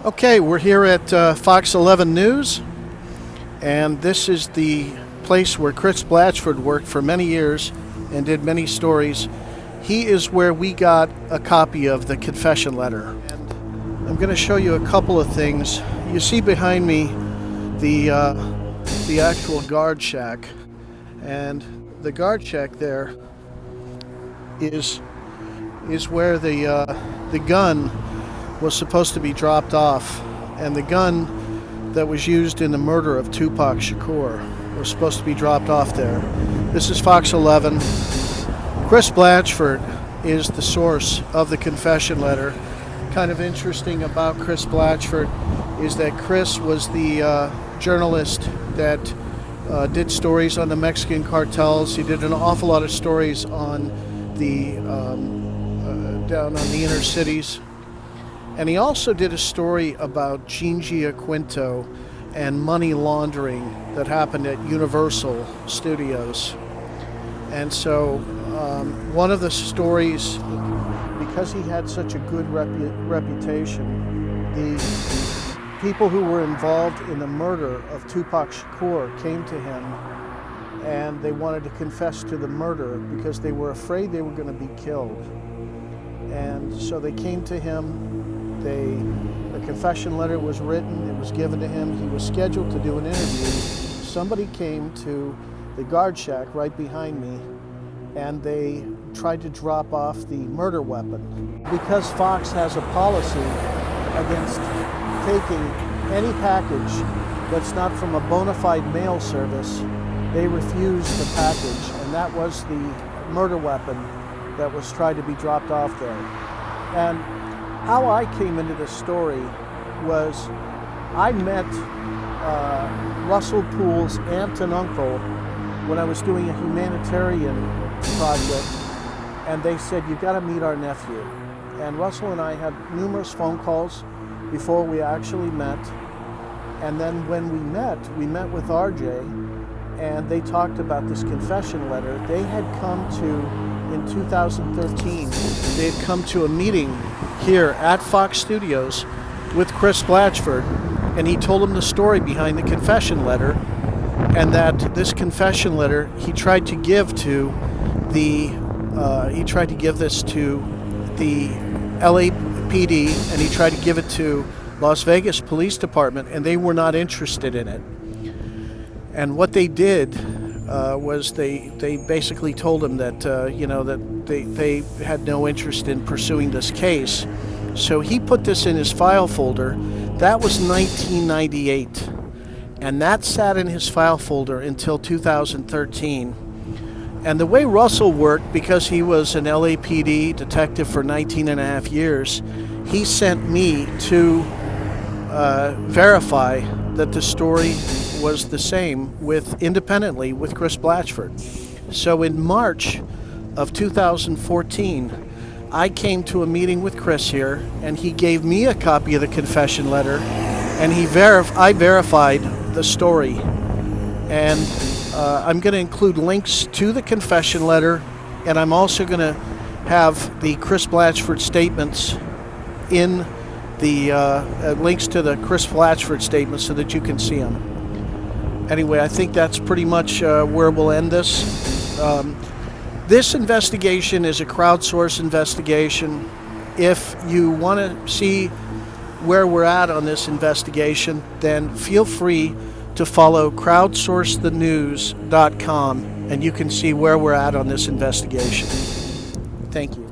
Okay, we're here at Fox 11 News, and this is the place where Chris Blatchford worked for many years and did many stories. He is where we got a copy of the confession letter. And I'm going to show you a couple of things. You see behind me the actual guard shack, and the guard shack there is where the gun was supposed to be dropped off, and the gun that was used in the murder of Tupac Shakur was supposed to be dropped off there. This is Fox 11. Chris Blatchford is the source of the confession letter. Kind of interesting about Chris Blatchford is that Chris was the journalist that did stories on the Mexican cartels. He did an awful lot of stories on the down on the inner cities. And he also did a story about Gene Giaquinto and money laundering that happened at Universal Studios. And so one of the stories, because he had such a good reputation, the people who were involved in the murder of Tupac Shakur came to him and they wanted to confess to the murder because they were afraid they were going to be killed. And so they came to him. A confession letter was written, it was given to him. He was scheduled to do an interview. Somebody came to the guard shack right behind me, and they tried to drop off the murder weapon. Because Fox has a policy against taking any package that's not from a bona fide mail service, they refused the package, and that was the murder weapon that was tried to be dropped off there. And how I came into this story was I met Russell Poole's aunt and uncle when I was doing a humanitarian project, and they said, "You got to meet our nephew." And Russell and I had numerous phone calls before we actually met. And then when we met with RJ, and they talked about this confession letter. They had come to, in 2013, they had come to a meeting here at Fox Studios with Chris Blatchford, and he told them the story behind the confession letter, and that this confession letter he tried to give to the this to the LAPD, and he tried to give it to Las Vegas Police Department, and they were not interested in it. And what they did was they basically told him that that they had no interest in pursuing this case. So he put this in his file folder. That was 1998, and that sat in his file folder until 2013. And the way Russell worked, because he was an LAPD detective for 19 and a half years, he sent me to verify that the story was the same independently with Chris Blatchford. So in March of 2014, I came to a meeting with Chris here, and he gave me a copy of the confession letter, and I verified the story. And I'm going to include links to the confession letter, and I'm also going to have the Chris Blatchford statements in the links to the Chris Blatchford statements so that you can see them. Anyway, I think that's pretty much where we'll end this. This investigation is a crowdsourced investigation. If you want to see where we're at on this investigation, then feel free to follow crowdsourcethenews.com, and you can see where we're at on this investigation. Thank you.